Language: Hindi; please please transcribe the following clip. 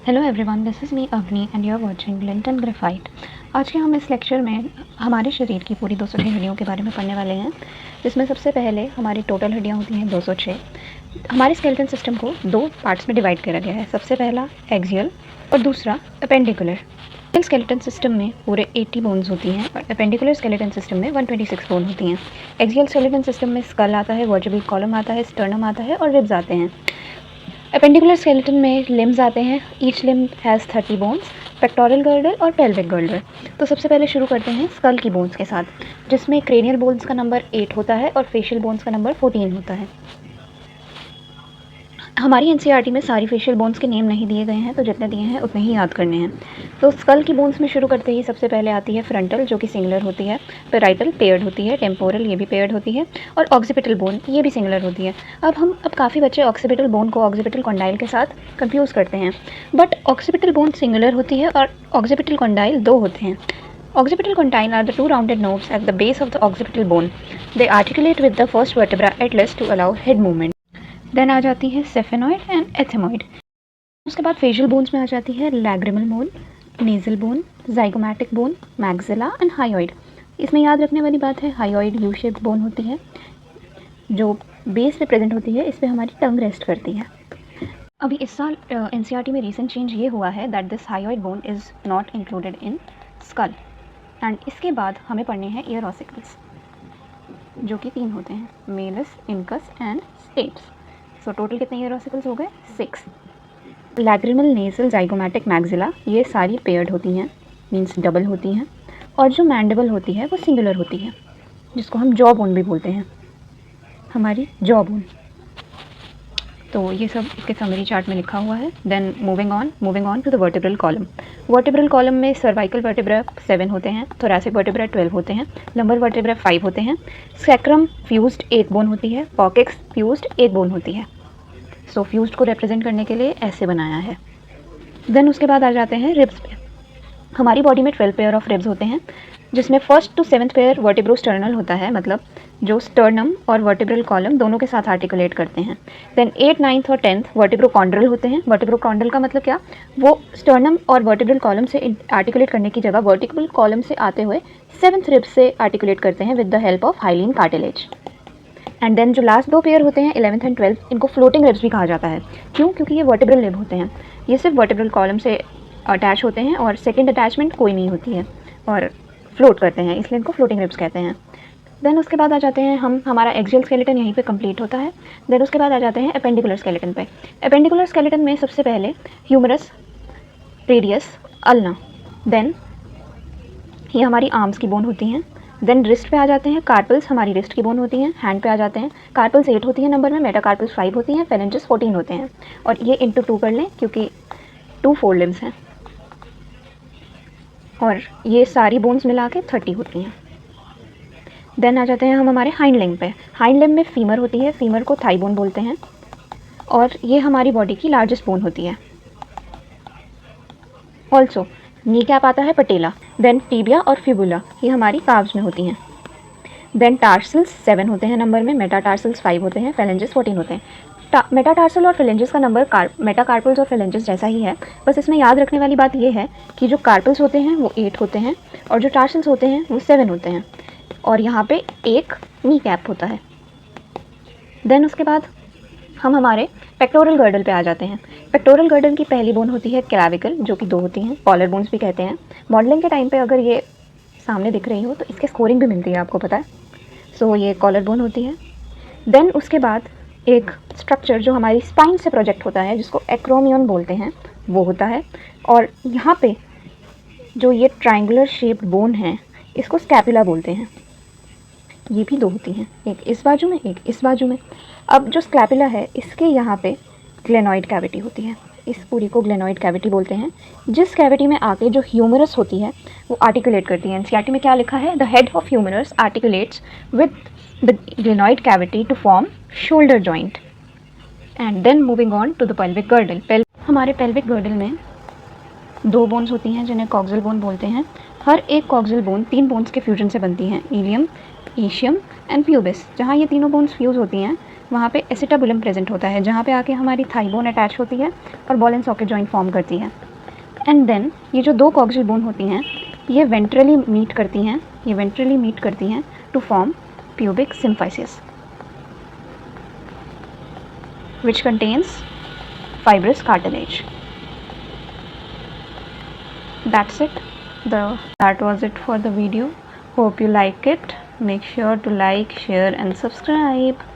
Hello everyone, this is me Avni and you are watching Linton graphite. आज के हम इस लेक्चर में हमारे शरीर की पूरी 206 हड्डियों के बारे में पढ़ने वाले हैं, जिसमें सबसे पहले हमारी टोटल हड्डियाँ होती हैं 206। हमारे स्केलेटन सिस्टम को दो पार्ट्स में डिवाइड करा गया है। सबसे पहला एक्सियल और दूसरा अपेंडिकुलर। स्केलेटन सिस्टम में पूरे 80 बोन्स होती हैं और अपेंडिकुलर स्केलेटन सिस्टम में 126 बोन होती हैं। एक्सियल स्केलेटन सिस्टम में स्कल आता है, वर्टेब्रल कॉलम आता है, स्टर्नम आता है और रिब्स आते हैं। अपेंडिकुलर स्केलेटन में लिम्स आते हैं। Each limb has 30 bones, pectoral girdle और पेल्विक गर्डल। तो सबसे पहले शुरू करते हैं स्कल की बोन्स के साथ, जिसमें क्रेनियल बोन्स का नंबर 8 होता है और फेशियल बोन्स का नंबर 14 होता है। हमारी एनसीईआरटी में सारी फेशियल बोन्स के नेम नहीं दिए गए हैं, तो जितने दिए हैं उतने ही याद करने हैं। तो स्कल की बोन्स में शुरू करते ही सबसे पहले आती है फ्रंटल, जो कि सिंगुलर होती है। पेराइटल पेयर्ड होती है। टेम्पोरल, ये भी पेयर्ड होती है। और ऑक्सीपिटल बोन, ये भी सिंगुलर होती है। अब काफ़ी बच्चे ऑक्सीपिटल बोन को ऑक्सीपिटल कॉन्डाइल के साथ कंफ्यूज करते हैं, बट ऑक्सीपिटल बोन सिंगुलर होती है और ऑक्सीपिटल कॉन्डाइल दो होते हैं। Occipital condyle are the two rounded knobs at the base of the occipital bone. They articulate with the first vertebra at least to allow head movement. Then आ जाती है सेफेनॉइड एंड एथेमॉइड। उसके बाद फेशियल बोन्स में आ जाती है lacrimal bone, nasal bone, zygomatic bone, maxilla and hyoid. इसमें याद रखने वाली बात है, हायोइड यू शेप्ड बोन होती है जो बेस पे प्रेजेंट होती है। इस पर हमारी टंग रेस्ट करती है। अभी इस साल एनसीईआरटी में रीसेंट चेंज ये हुआ है that this hyoid bone is not included in school. And इसके बाद हमें पढ़ने हैं ईयर ऑसिकल्स, जो कि 3 होते हैं, Malus, incus and steps. So total कितने ईयर ऑसिकल्स हो गए? 6। लैग्रिमल, नेजल, जाइगोमैटिक, मैक्सिला ये सारी पेयर्ड होती हैं, मींस डबल होती हैं। और जो मैंडिबल होती है वो सिंगुलर होती है, जिसको हम जॉ बोन भी बोलते हैं, हमारी जॉ बोन। तो ये सब इसके समरी चार्ट में लिखा हुआ है। Then moving on to the vertebral column. Vertebral column में सर्वाइकल वर्टेब्रा 7 होते हैं, थोरैसिक वर्टेब्रा 12 होते हैं, लंबर वर्टेब्रा 5 होते हैं, सैक्रम फ्यूज्ड 1 बोन होती है, कॉकेक्स फ्यूज्ड 1 बोन होती है। सो फ्यूज्ड को रिप्रेजेंट करने के लिए ऐसे बनाया है। देन उसके बाद आ जाते हैं रिब्स पे। हमारी बॉडी में 12 पेयर ऑफ रिब्स होते हैं, जिसमें 1st to 7th पेयर वर्टिब्रोस्टर्नल होता है, मतलब जो स्टर्नम और वर्टिब्रल कॉलम दोनों के साथ आर्टिकुलेट करते हैं। देन 8th, 9th और 10th वर्टिब्रोकॉन्ड्रल होते हैं। वर्टिब्रोकॉन्ड्रल का मतलब क्या? वो स्टर्नम और वर्टिब्रल कॉलम से आर्टिकुलेट करने की जगह वर्टिब्रल कॉलम से आते हुए 7th रिब से आर्टिकुलेट करते हैं with the help of hyaline cartilage. And then जो लास्ट 2 पेयर होते हैं 11th एंड 12th, इनको फ्लोटिंग रिब्स भी कहा जाता है। क्यों? क्योंकि ये वर्टिब्रल रिब होते हैं, ये सिर्फ वर्टिब्रल कॉलम से अटैच होते हैं और सेकेंड अटैचमेंट कोई नहीं होती है और फ्लोट करते हैं, इसलिए इनको फ्लोटिंग रिब्स कहते हैं। देन उसके बाद आ जाते हैं हमारा एक्सियल स्केलेटन यहीं पे कंप्लीट होता है। देन उसके बाद आ जाते हैं अपेंडिकुलर स्केलेटन पे। अपेंडिकुलर स्केलेटन में सबसे पहले ह्यूमरस, रेडियस, अल्ना, देन ये हमारी आर्म्स की बोन होती हैं। देन रिस्ट पे आ जाते हैं, कार्पल्स हमारी रिस्ट की बोन होती हैं। हैंड पे आ जाते हैं, कार्पल्स 8 होती हैं नंबर में, मेटाकार्पल्स 5 होती हैं, फेरेंजेस 14 होते हैं। और ये इंटू 2 कर लें क्योंकि 2 फोर लिम्स हैं, और ये सारी बोन्स मिला के 30 होती हैं। देन आ जाते हैं हम हमारे हाइंड लिम्ब पे। हाइंड लिम्ब में फीमर होती है, फीमर को थाई बोन बोलते हैं, और ये हमारी बॉडी की लार्जेस्ट बोन होती है। ऑल्सो नी कैप आता है, पटेला। देन टीबिया और फिबुला ये हमारी काव्स में होती हैं। देन टार्सल्स 7 होते हैं नंबर में, मेटाटार्सल्स 5 होते हैं, फेलेंजेस 14 होते हैं। मेटाटार्सल और फेलेंजेस का नंबर मेटाकार्पल्स और फेलेंजेस जैसा ही है, बस इसमें याद रखने वाली बात ये है कि जो कार्पल्स होते हैं वो 8 होते हैं और जो टार्सल्स होते हैं वो 7 होते हैं, और यहाँ पे एक नी कैप होता है। देन उसके बाद हम हमारे पेक्टोरल गर्डल पे आ जाते हैं। पेक्टोरल गर्डल की पहली बोन होती है क्लाविकल, जो कि 2 होती हैं, कॉलर बोन्स भी कहते हैं। मॉडलिंग के टाइम पे अगर ये सामने दिख रही हो तो इसके स्कोरिंग भी मिलती है, आपको पता है। सो ये कॉलर बोन होती है। देन उसके बाद एक स्ट्रक्चर जो हमारी स्पाइन से प्रोजेक्ट होता है, जिसको एक्रोमियन बोलते हैं, वो होता है। और यहाँ पे जो ये ट्राइंगुलर शेप्ड बोन है, इसको स्कैपुला बोलते हैं। ये भी 2 होती हैं, एक इस बाजू में, एक इस बाजू में। अब जो स्कैपुला है, इसके यहाँ पे ग्लेनॉइड कैविटी होती है, इस पूरी को ग्लेनॉइड कैविटी बोलते हैं, जिस कैविटी में आके जो ह्यूमरस होती है वो आर्टिकुलेट करती है। एनसीईआरटी में क्या लिखा है? The head of humerus articulates with the glenoid cavity to form shoulder joint. And then moving on to the pelvic girdle. हमारे पेल्विक गर्डल में 2 बोन्स होती हैं जिन्हें कॉक्सिल बोन बोलते हैं। हर एक कॉक्सिल बोन 3 बोन्स के फ्यूजन से बनती हैं, इलियम, ईशियम एंड प्यूबिस। जहाँ ये तीनों बोन्स फ्यूज़ होती हैं वहाँ पे एसिटाबुलम प्रेजेंट होता है, जहाँ पे आके हमारी थाई बोन अटैच होती है और ball and socket joint form करती है। एंड देन ये जो 2 कॉक्सियल बोन होती हैं, ये वेंट्रली मीट करती हैं to form pubic symphysis, which contains fibrous cartilage. That's it. That was it for the video. Hope you like it. Make sure to like, share and subscribe.